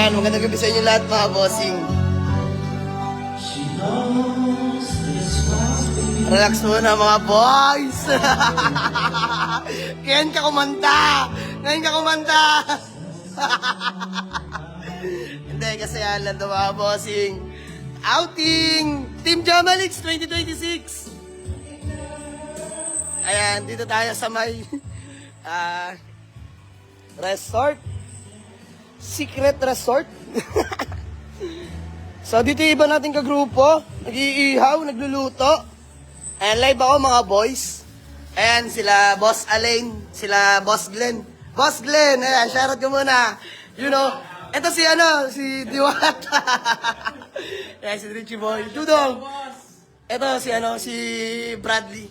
Ayan, magandang gabi sa inyo lahat mga bossing. Relax muna mga boys. Ngayon ka kumanta. Ngayon ka kumanta. Hindi, kasi yan lang ito mga bossing. Outing! Team Jamalix 2026. Ayan, dito tayo sa may resort. Secret resort. So dito yung iba nating kagrupo. Nag-iihaw, nagluluto. Ayan, live ako mga boys. Ayan, sila Boss Alain, sila Boss Glenn. Boss Glenn, ayan, shoutout ko muna. You know, eto si si Diwata. Ayan, si Richie Boy. Dudong. Eto si Bradley.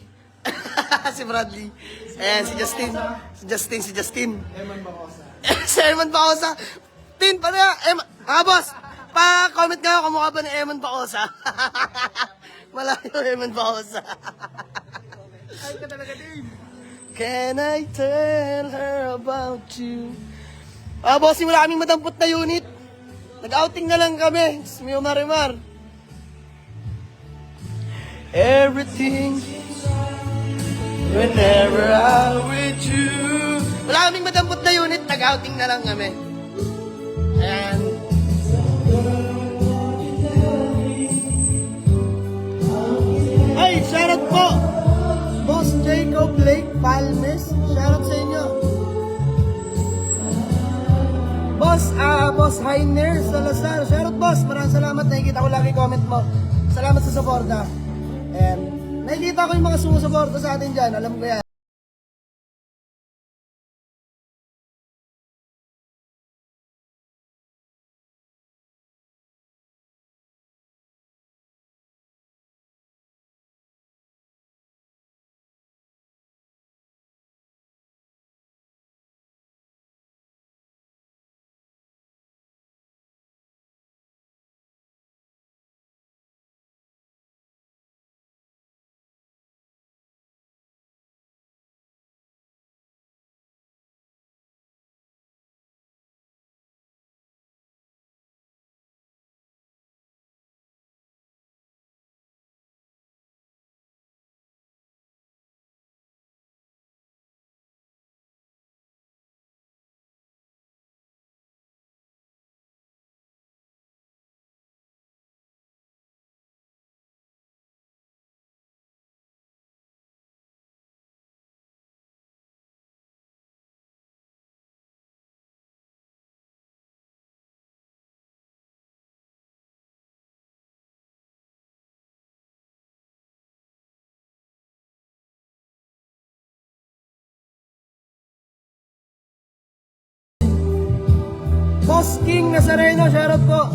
Si Bradley. Ayan, si Justin. Si Justin. Si Eman Bacosa. Tin, boss, pa-comment nga kamukha ba ni Eman Bacosa? Malayo Eman Bacosa. Ay ka talaga, Dave. Can I tell her about you? Bossing, wala kaming madampot na unit. Nag-outing na lang kami. Miyo Marimar. Everything, whenever I'm with you. Wala kaming madampot na unit. Nag-outing na lang kami. Ayan. Ay, shoutout po! Boss Jacob Blake Palmes. Shoutout sa inyo. Boss Heiner Salazar. Shoutout boss. Maraming salamat. Nakikita ko lagi comment mo. Salamat sa suporta. And nakikita ko yung mga sumusuporta sa atin dyan. Alam ko yan. Boss King Nazareno, shoutout po.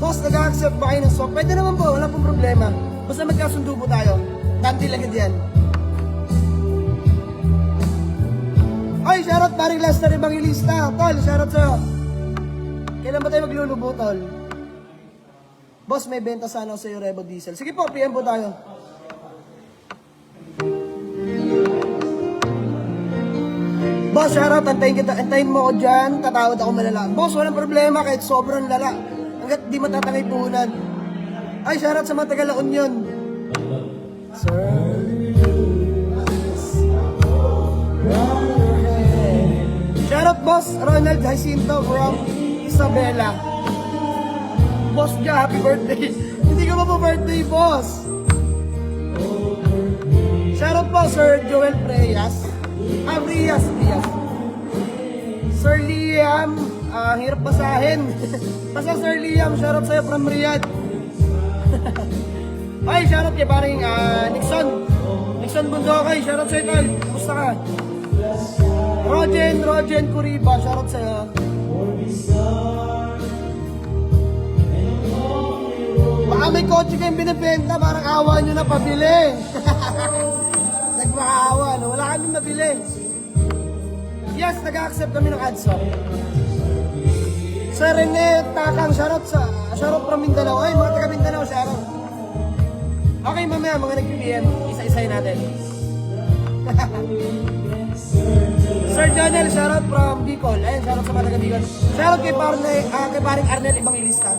Boss, nag-accept ba kayo ng swap? Pwede naman po, wala pong problema. Basta magkasundo po tayo. Tanti lang yan. Ay, shoutout paring Lester Evangelista. Tol, shoutout sa'yo. Kailan ba tayo maglulubo, tol? Boss, may benta sana ako sa'yo, Revo Diesel. Sige po, PM po tayo. Boss, shoutout, antayin mo ko dyan, tatawad ako malala. Boss, walang problema kahit sobrang lala. Hanggat di matatangay puhunan. Ay, shoutout sa mga taga-La Union. Sir, shoutout boss, Ronald Jacinto from Isabela. Boss Ja, happy birthday. Hindi ka pa po birthday, boss. Shoutout po, Sir Joel Preyas. Rias. Sir Liam, hirap basahin. Basta Sir Liam, shoutout sa'yo from Riyadh. Ay, shoutout kay paring Nixon Bundokay, shoutout sa'yo, tol. Gusto ka? Rogen Kuriba, shoutout sa'yo. Baka may kotse kayong binibenta, parang awa nyo na pabili. Nagmakaawa, no? Wala kami mabili. Yes, nag-accept kami ng AdSwap. Sir Rene Takang, shoutout from Mindanao. Ay, mga taga Mindanao, shoutout. Okay, mamaya, mga nag-PM, isa-isahin natin. Sir Jonel, shoutout from Bicol. Ayun, shoutout sa mga taga Bicol. Shoutout kay paring Arnel Evangelista.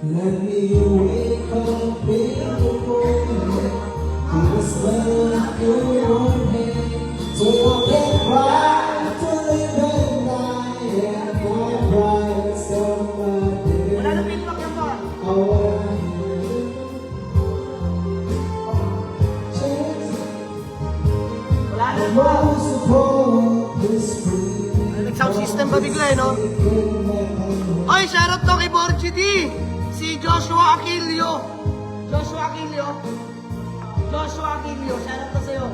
Let me wake up in the morning to the smell of your hand, so I can cry to live and die, and my pride somebody. Wala na feedback yan ba? I wanna hear Wala na the ba? most of all this free. Nag-sound system ba bigla eh, no? Oy, shoutout to kay Borgie D! Si Joshua Aquilio. Joshua Aquilio. Joshua Aquilio, shoutout to sa'yo.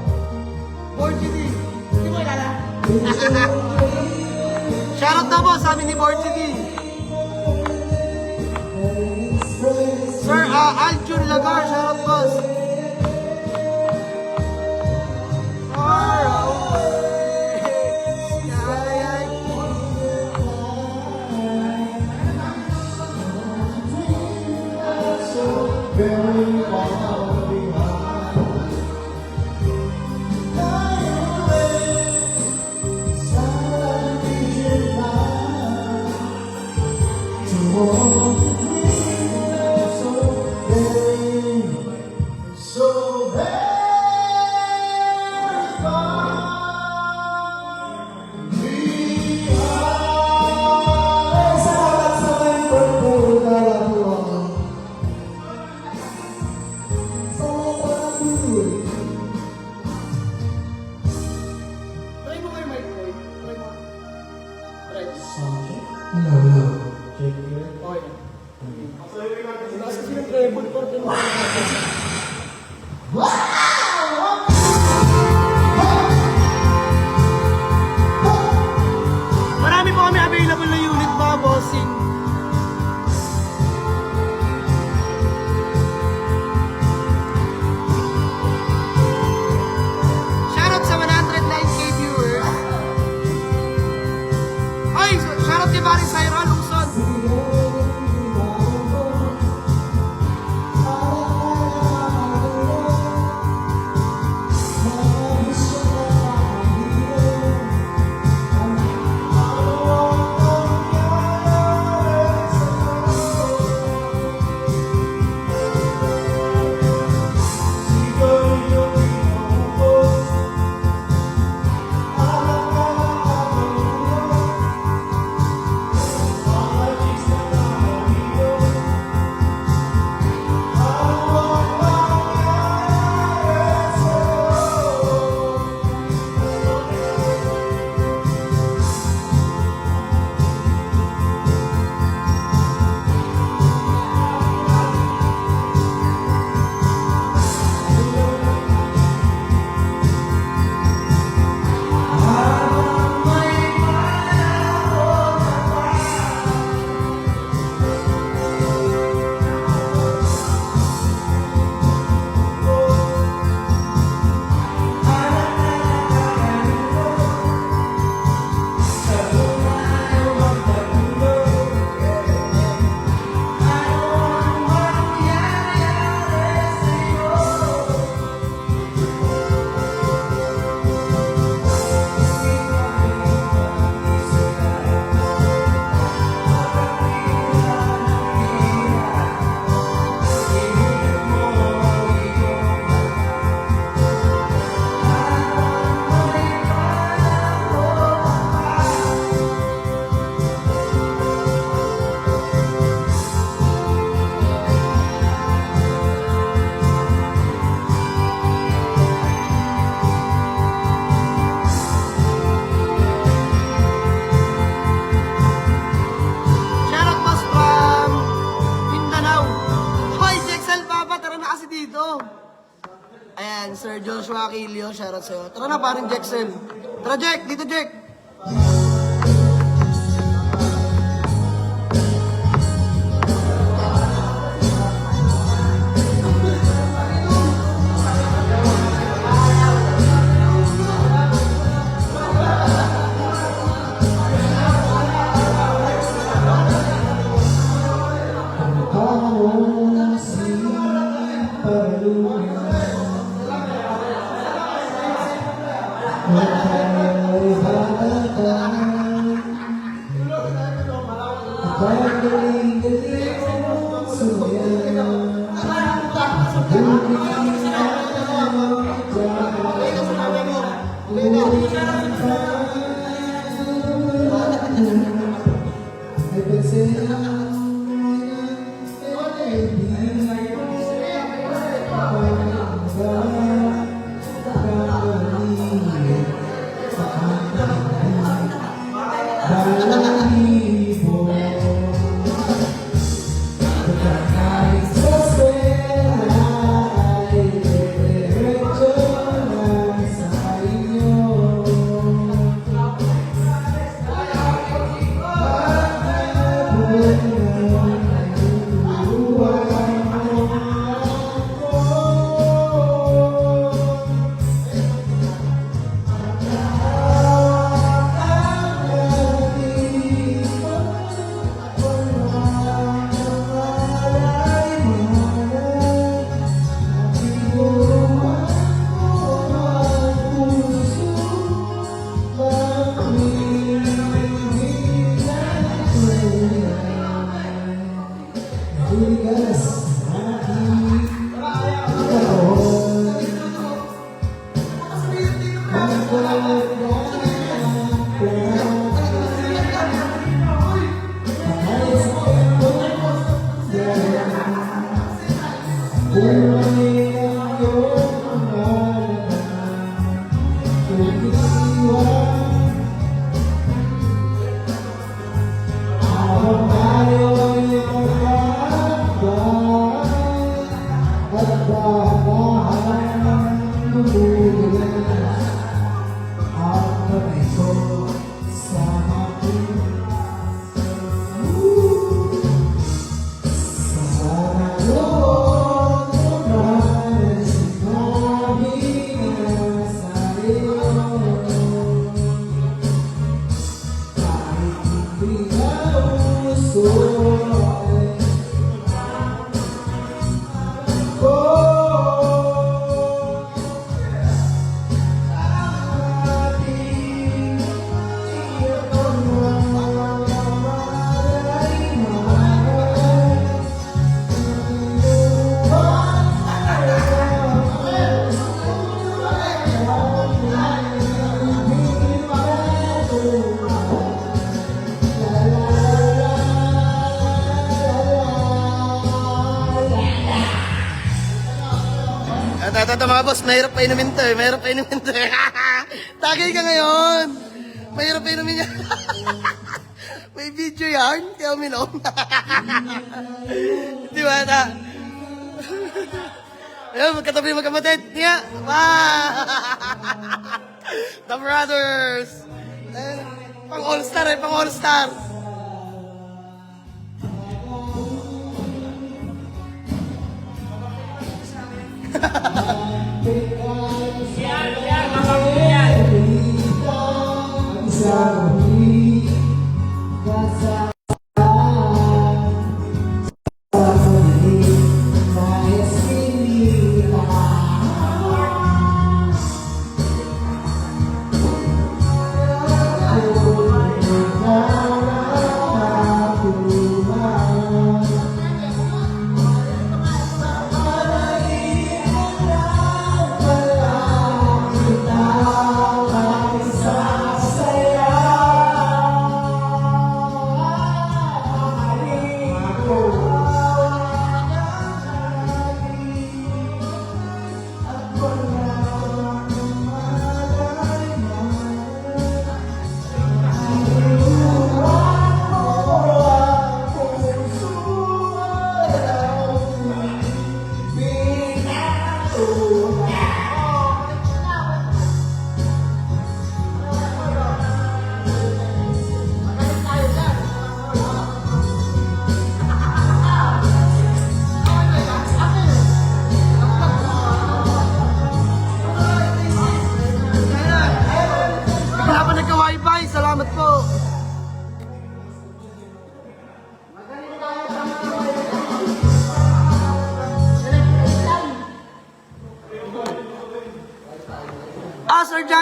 Borgie D. Hindi mo ilala? Shoutout na po sa amin ni Borgie D. Sir Aljun Lagar, shoutout boss. Far away, sky I Very far behind. Fly away, silent vision to all the dreams so very Joshua Aquilio, shoutout sa'yo. Tara na, parin Jexel. Tara, Jack! Dito, Jack! Ito mga boss, mahirap pa inumin to eh. Mahirap pa inumin to eh. Tagay ka ngayon. Mahirap pa inumin yan. May video yan, kaya uminom. Di ba? Ayun, magkatabi magkamatid. Niya. The Brothers. Pang all-star eh, pang all-star.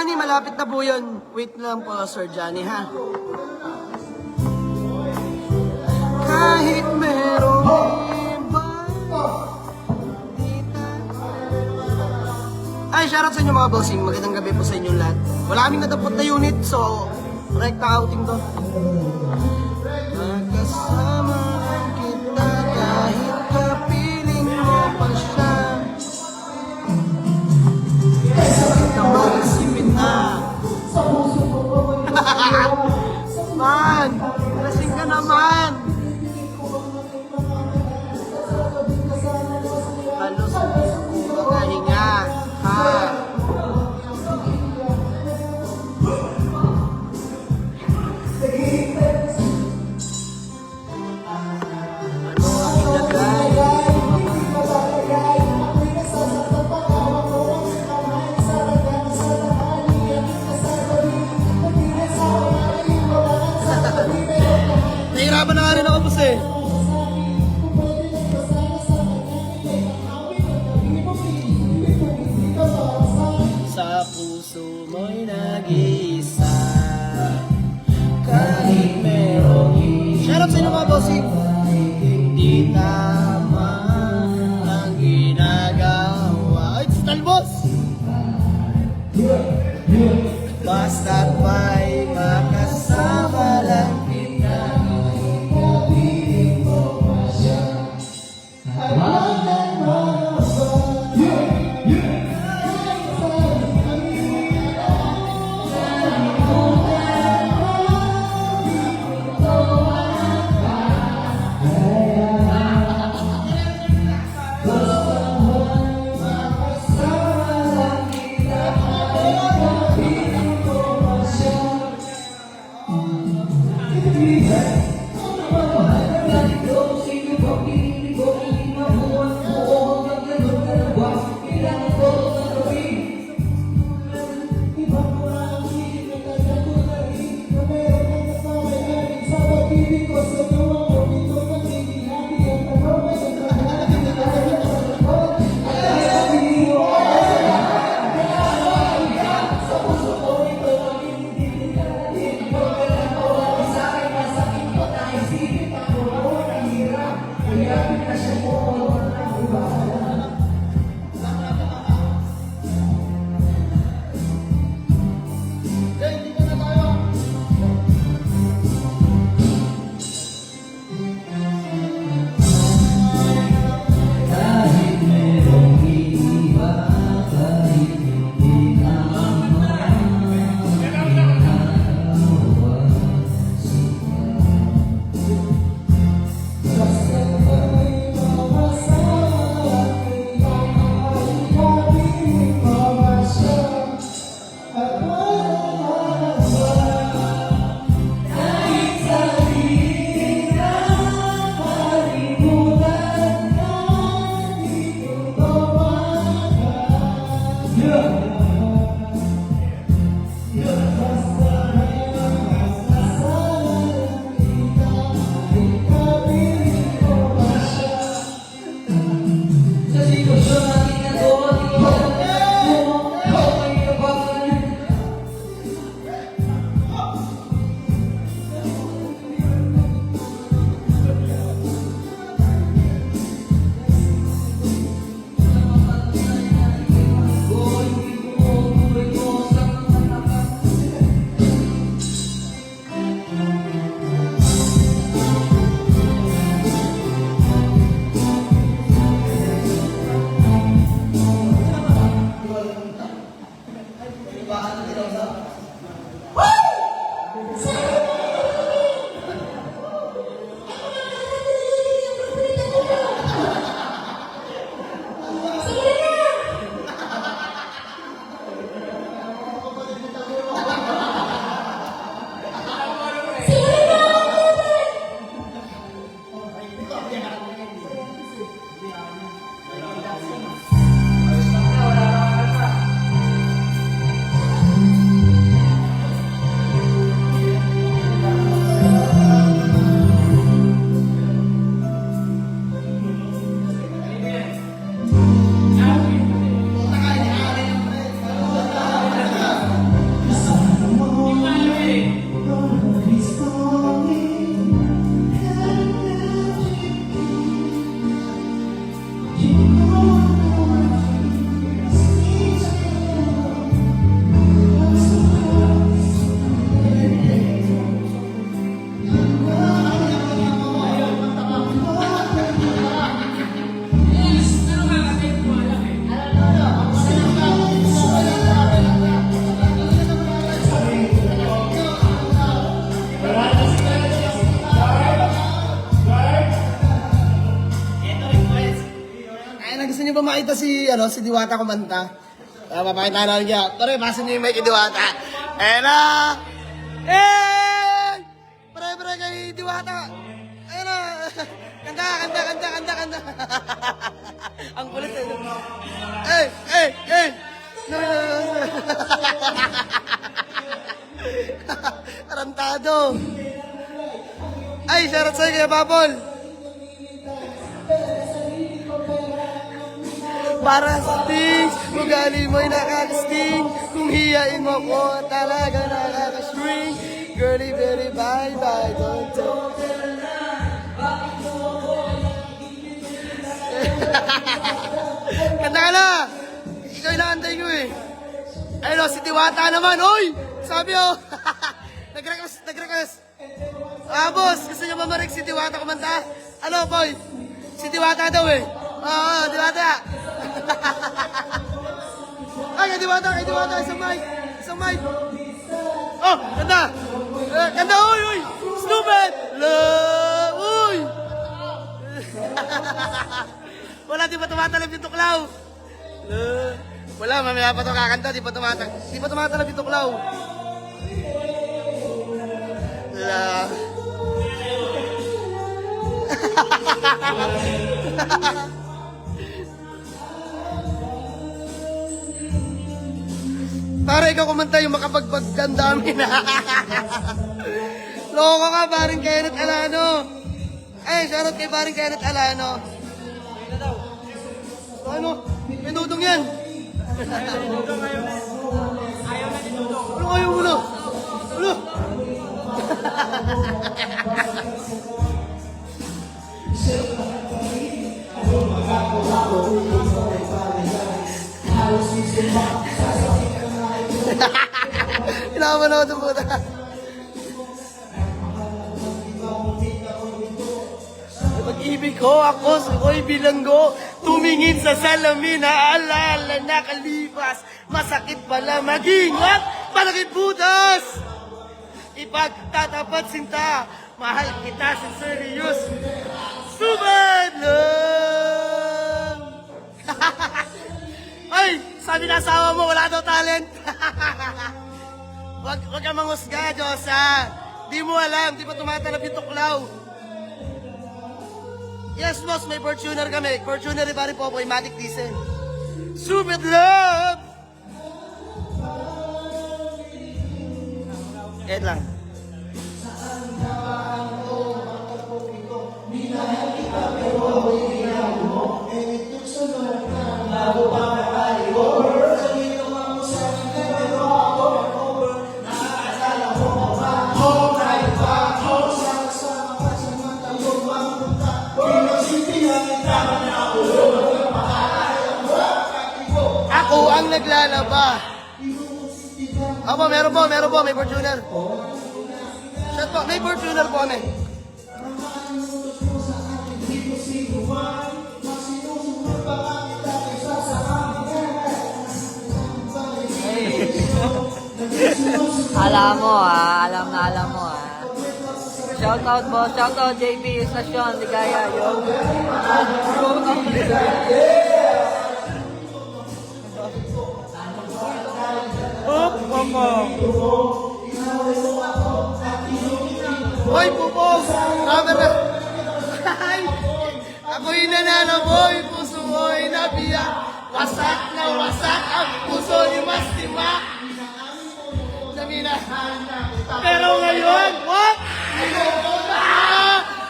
Johnny, malapit na po yun. Wait lang po, Sir Johnny, ha? Kahit merong iba. Ay, shoutout sa inyo mga bossing. Magandang gabi po sa inyong lahat. Wala kaming natapot na unit, so rekta outing to. Magkasama lang kita kahit kapiling mo pa siya. Sakit naman, isipin na. Man, lasing ka naman. Halos magahinga. Ha? Nahirapan na nga rin ako, boss eh. Sa puso mo'y nag-iisa kahit merong shoutout sa inyo mga bossing. Hindi tama ang ginagawa. Ay, talbos! Basta't may makasama lang kita. papakita si Diwata kumanta. Papakita namin kaya. Pare, pasin niyo yung mic kay Diwata. Ayan na! Eh! Pare, kay Diwata. Ayan na! Kanta. Ang kulit eh. Eh! No. Tarantado. Ay, shoutout sa'yo kaya Babol. Para sa things, ugali mo'y nakakasting. Kung hiyain mo ko, talaga nakakastring. Girly, very bye-bye, don't talk. Kanta ka na! Ikaw inaantay ko eh. Ayun o, si Diwata naman, oy! Sabi o, nag-request. Boss, gusto nyo mamarig si Diwata kumanta? Ano, boy? Si Diwata daw eh. Oo, Diwata. Ay, kay Diwata, isang mic. Oh, kanta. Kanta, uy. Stupid. Uy. Wala, di ba tumatalab yung tuklaw? Wala, mamaya pa ito kakanta, di pa tumatalab yung tuklaw. Para ikaw kumanta yung makapagbagdamdamin. Loko ka, paring Kenneth Alano. Ay, shoutout kay paring Kenneth Alano. Ano? May dudong yan. Ano ayaw mo na? Ano? Kailangan ako ito puta. Pag-ibig ko, ako'y bilanggo. Tumingin sa salamin, naalala nakalipas. Masakit pala mag-ingat, malaki butas. Ipagtatapat sinta, mahal kita sa serious. Subad lang. Ay, sabi na asawa mo, wala daw talent. Wag kang manghusga, Diyosa. Di mo alam, di pa tumatalab yung tuklaw. Yes, boss, may Fortuner kami. Fortuner, iba rin po ako, Matic Diesel. Stupid love! Ed lang. Ako ang naglalaba. Opo, meron po, may Fortuner. Shot po, may Fortuner po kami. Alam mo Shoutout boss, shoutout JP Stasyon, Ligaya, yo. Hoy, pupong! Camera! Ako'y nananaboy, puso mo'y nabiyak. Wasak na wasak ang puso ni Mastima. Pero ngayon, what?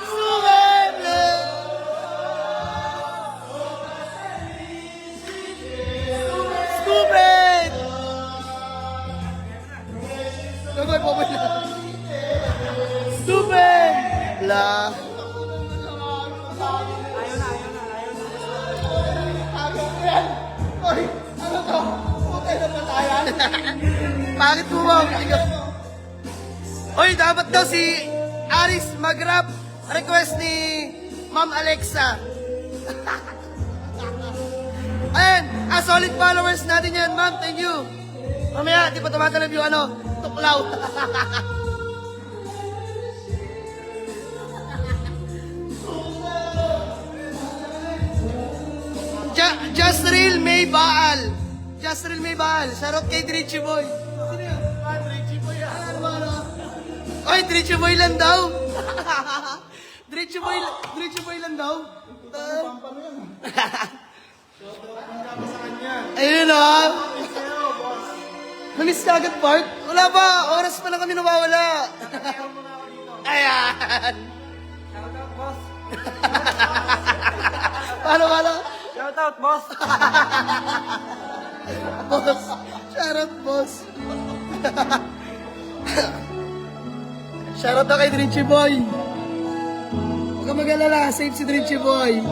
Sumemle! Stupid! Nagoy po ba yun? Stupid! La. Oy, ano to? Putay na patayan. Bakit mo ba? Oy, dapat daw si Aris mag-rap. Request ni Ma'am Alexa. Ayan, solid followers natin yan, ma'am. Thank you. Mamaya, di pa tumatalab yung tuklaw. Just Real May Baal. Just Real May Baal. Shoutout kay Richie Boy. Sino yun? Richie Boy. Oy, Richie Boy lang daw. Richie Boy lang daw. Ayun o. Namiss ka agad, Bart? Wala pa. Oras pa lang kami nawawala. Ayan. Shoutout, boss. Paano? Shoutout, boss. Boss. Shoutout, boss. Shoutout na kay Richie Boy. Huwag ka mag-alala. Safe si Richie Boy.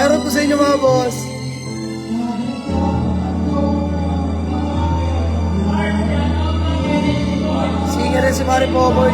Shoutout po sa inyo mga boss. Sige rin si Mari Poboy.